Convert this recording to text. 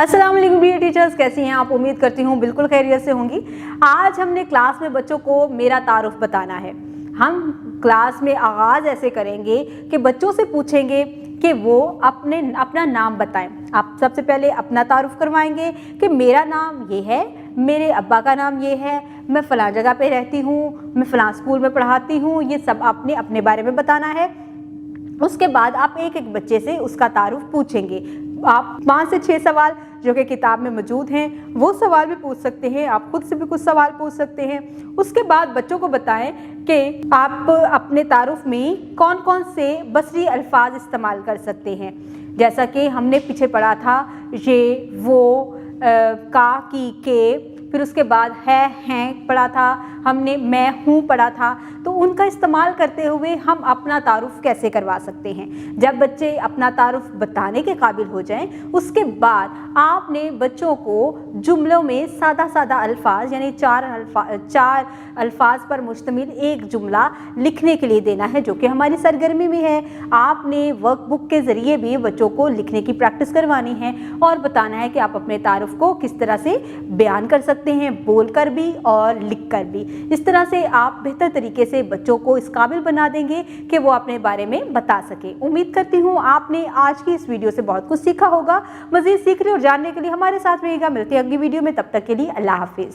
अस्सलाम वालेकुम dear teachers, कैसी हैं आप? उम्मीद करती हूँ बिल्कुल खैरियत से होंगी। आज हमने क्लास में बच्चों को मेरा तारुफ बताना है। हम क्लास में आगाज़ ऐसे करेंगे कि बच्चों से पूछेंगे कि वो अपना नाम बताएं। आप सबसे पहले अपना तारुफ करवाएंगे कि मेरा नाम ये है, मेरे अब्बा का नाम ये है, मैं फ़लाँ जगह पे रहती हूँ, मैं फ़लाँ स्कूल में पढ़ाती हूँ। ये सब आपने अपने बारे में बताना है। उसके बाद आप एक एक बच्चे से उसका तारुफ पूछेंगे। आप 5 से 6 सवाल जो कि किताब में मौजूद हैं वो सवाल भी पूछ सकते हैं। आप खुद से भी कुछ सवाल पूछ सकते हैं। उसके बाद बच्चों को बताएं कि आप अपने तारुफ में कौन कौन से बसरी अल्फाज इस्तेमाल कर सकते हैं। जैसा कि हमने पीछे पढ़ा था ये, वो, का, की, के, फिर उसके बाद है, हैं पढ़ा था हमने, मैं हूँ पढ़ा था। तो उनका इस्तेमाल करते हुए हम अपना तारुफ कैसे करवा सकते हैं। जब बच्चे अपना तारुफ बताने के काबिल हो जाएं, उसके बाद आपने बच्चों को जुमलों में सादा सादा अल्फाज यानी चार अल्फाज पर मुश्तमिल एक जुमला लिखने के लिए देना है, जो कि हमारी सरगर्मी में है। आपने वर्कबुक के ज़रिए भी बच्चों को लिखने की प्रैक्टिस करवानी है और बताना है कि आप अपने तारुफ को किस तरह से बयान कर सकते हैं, बोलकर भी और लिखकर भी। इस तरह से आप बेहतर तरीके से बच्चों को इस काबिल बना देंगे कि वो अपने बारे में बता सके। उम्मीद करती हूँ आपने आज की इस वीडियो से बहुत कुछ सीखा होगा। मज़ीद सीखने और जानने के लिए हमारे साथ रहिएगा। मिलते हैं अगली वीडियो में, तब तक के लिए अल्लाह हाफिज़।